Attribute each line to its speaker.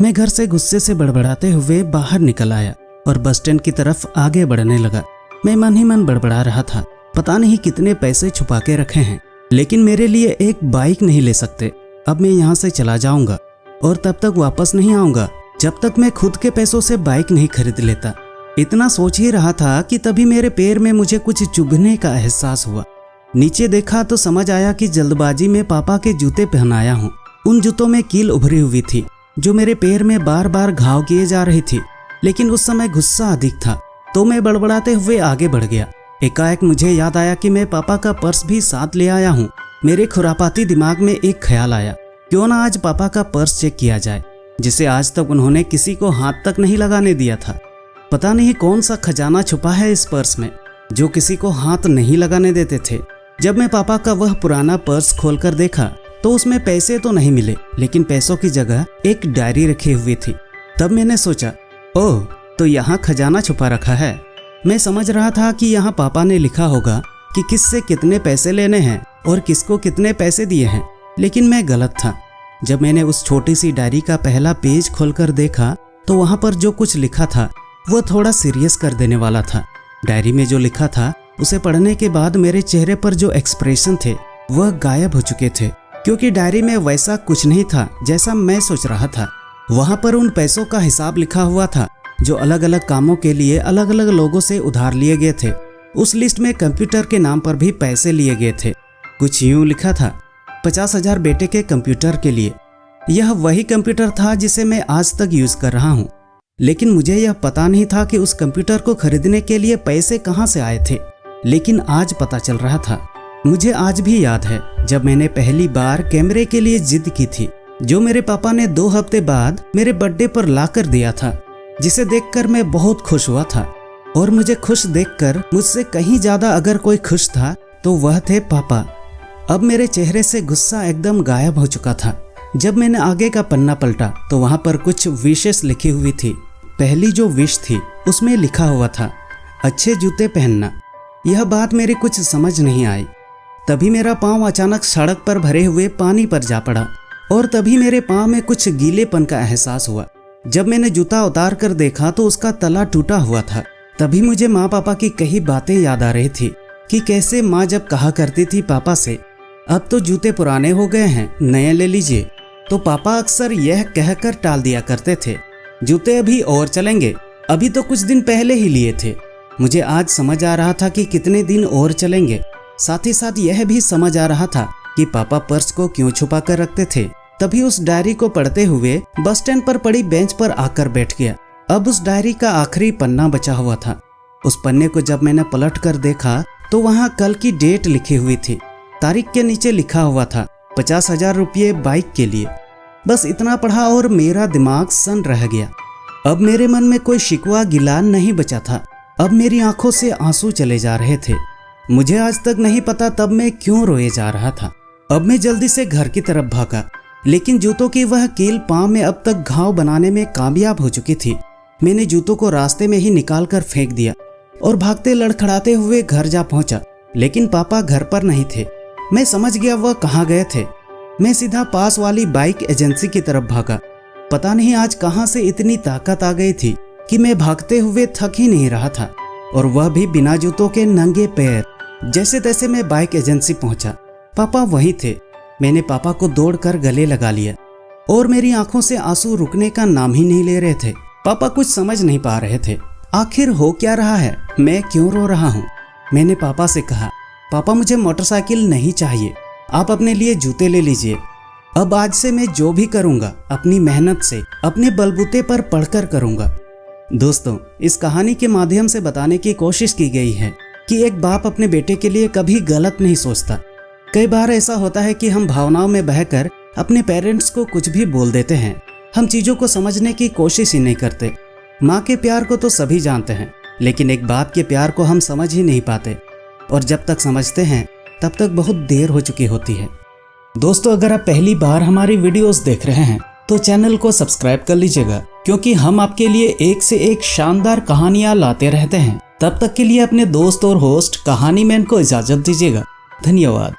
Speaker 1: मैं घर से गुस्से से बड़बड़ाते हुए बाहर निकल आया और बस स्टैंड की तरफ आगे बढ़ने लगा। मैं मन ही मन बड़बड़ा रहा था, पता नहीं कितने पैसे छुपा के रखे हैं, लेकिन मेरे लिए एक बाइक नहीं ले सकते। अब मैं यहाँ से चला जाऊंगा और तब तक वापस नहीं आऊंगा जब तक मैं खुद के पैसों से बाइक नहीं खरीद लेता। इतना सोच ही रहा था कि तभी मेरे पैर में मुझे कुछ चुभने का एहसास हुआ। नीचे देखा तो समझ आया कि जल्दबाजी में पापा के जूते पहनाया हूँ। उन जूतों में कील उभरी हुई थी जो मेरे पैर में बार बार घाव किए जा रही थी, लेकिन उस समय गुस्सा अधिक था तो मैं बड़बड़ाते हुए आगे बढ़ गया। एकाएक मुझे याद आया कि मैं पापा का पर्स भी साथ ले आया हूँ। मेरे खुरापाती दिमाग में एक ख्याल आया, क्यों ना आज पापा का पर्स चेक किया जाए, जिसे आज तक उन्होंने किसी को हाथ तक नहीं लगाने दिया था। पता नहीं कौन सा खजाना छुपा है इस पर्स में जो किसी को हाथ नहीं लगाने देते थे। जब मैं पापा का वह पुराना पर्स खोलकर देखा तो उसमें पैसे तो नहीं मिले, लेकिन पैसों की जगह एक डायरी रखी हुई थी। तब मैंने सोचा, ओह, तो यहाँ खजाना छुपा रखा है। मैं समझ रहा था कि यहाँ पापा ने लिखा होगा कि किससे कितने पैसे लेने हैं और किसको कितने पैसे दिए हैं, लेकिन मैं गलत था। जब मैंने उस छोटी सी डायरी का पहला पेज खोलकर देखा तो वहाँ पर जो कुछ लिखा था वो थोड़ा सीरियस कर देने वाला था। डायरी में जो लिखा था उसे पढ़ने के बाद मेरे चेहरे पर जो एक्सप्रेशन थे वह गायब हो चुके थे, क्योंकि डायरी में वैसा कुछ नहीं था जैसा मैं सोच रहा था। वहाँ पर उन पैसों का हिसाब लिखा हुआ था जो अलग अलग कामों के लिए अलग अलग लोगों से उधार लिए गए थे। उस लिस्ट में कंप्यूटर के नाम पर भी पैसे लिए गए थे। कुछ यूं लिखा था, 50,000 बेटे के कंप्यूटर के लिए। यह वही कंप्यूटर था जिसे मैं आज तक यूज कर रहा हूँ, लेकिन मुझे यह पता नहीं था कि उस कंप्यूटर को खरीदने के लिए पैसे कहाँ से आए थे। लेकिन आज पता चल रहा था। मुझे आज भी याद है जब मैंने पहली बार कैमरे के लिए जिद की थी, जो मेरे पापा ने 2 हफ्ते बाद मेरे बर्थडे पर लाकर दिया था, जिसे देखकर मैं बहुत खुश हुआ था। और मुझे खुश देखकर मुझसे कहीं ज्यादा अगर कोई खुश था तो वह थे पापा। अब मेरे चेहरे से गुस्सा एकदम गायब हो चुका था। जब मैंने आगे का पन्ना पलटा तो वहां पर कुछ विशेष लिखी हुई थी। पहली जो विश थी उसमें लिखा हुआ था, अच्छे जूते पहनना। यह बात मेरी कुछ समझ नहीं आई। तभी मेरा पाँव अचानक सड़क पर भरे हुए पानी पर जा पड़ा और तभी मेरे पाँव में कुछ गीलेपन का एहसास हुआ। जब मैंने जूता उतार कर देखा तो उसका तला टूटा हुआ था। तभी मुझे माँ पापा की कई बातें याद आ रही थी कि कैसे माँ जब कहा करती थी पापा से, अब तो जूते पुराने हो गए हैं, नए ले लीजिए, तो पापा अक्सर यह कहकर टाल दिया करते थे, जूते अभी और चलेंगे, अभी तो कुछ दिन पहले ही लिए थे। मुझे आज समझ आ रहा था कि कितने दिन और चलेंगे। साथ ही साथ यह भी समझ आ रहा था कि पापा पर्स को क्यों छुपा कर रखते थे। तभी उस डायरी को पढ़ते हुए बस स्टैंड पर पड़ी बेंच पर आकर बैठ गया। अब उस डायरी का आखिरी पन्ना बचा हुआ था। उस पन्ने को जब मैंने पलट कर देखा तो वहाँ कल की डेट लिखी हुई थी। तारीख के नीचे लिखा हुआ था 50,000 रुपये बाइक के लिए। बस इतना पढ़ा और मेरा दिमाग सन रह गया। अब मेरे मन में कोई शिकवा गिला नहीं बचा था। अब मेरी आंखों से आंसू चले जा रहे थे। मुझे आज तक नहीं पता तब मैं क्यों रोए जा रहा था। अब मैं जल्दी से घर की तरफ भागा, लेकिन जूतों की वह कील पाँव में अब तक घाव बनाने में कामयाब हो चुकी थी। मैंने जूतों को रास्ते में ही निकाल कर फेंक दिया और भागते लड़खड़ाते हुए घर जा पहुंचा, लेकिन पापा घर पर नहीं थे। मैं समझ गया वह कहाँ गए थे। मैं सीधा पास वाली बाइक एजेंसी की तरफ भागा। पता नहीं आज कहाँ से इतनी ताकत आ गई थी कि मैं भागते हुए थक ही नहीं रहा था, और वह भी बिना जूतों के नंगे पैर। जैसे तैसे मैं बाइक एजेंसी पहुंचा। पापा वहीं थे। मैंने पापा को दौड़कर गले लगा लिया और मेरी आंखों से आंसू रुकने का नाम ही नहीं ले रहे थे। पापा कुछ समझ नहीं पा रहे थे। आखिर हो क्या रहा है, मैं क्यों रो रहा हूँ। मैंने पापा से कहा, पापा मुझे मोटरसाइकिल नहीं चाहिए, आप अपने लिए जूते ले लीजिए। अब आज से मैं जो भी करूँगा अपनी मेहनत से, अपने बलबूते पर पढ़कर करूँगा। दोस्तों, इस कहानी के माध्यम से बताने की कोशिश की गई है कि एक बाप अपने बेटे के लिए कभी गलत नहीं सोचता। कई बार ऐसा होता है कि हम भावनाओं में बहकर अपने पेरेंट्स को कुछ भी बोल देते हैं। हम चीज़ों को समझने की कोशिश ही नहीं करते। माँ के प्यार को तो सभी जानते हैं, लेकिन एक बाप के प्यार को हम समझ ही नहीं पाते, और जब तक समझते हैं तब तक बहुत देर हो चुकी होती है। दोस्तों, अगर आप पहली बार हमारी वीडियोस देख रहे हैं तो चैनल को सब्सक्राइब कर लीजिएगा, क्योंकि हम आपके लिए एक से एक शानदार कहानियां लाते रहते हैं। तब तक के लिए अपने दोस्त और होस्ट कहानी मैन को इजाजत दीजिएगा। धन्यवाद।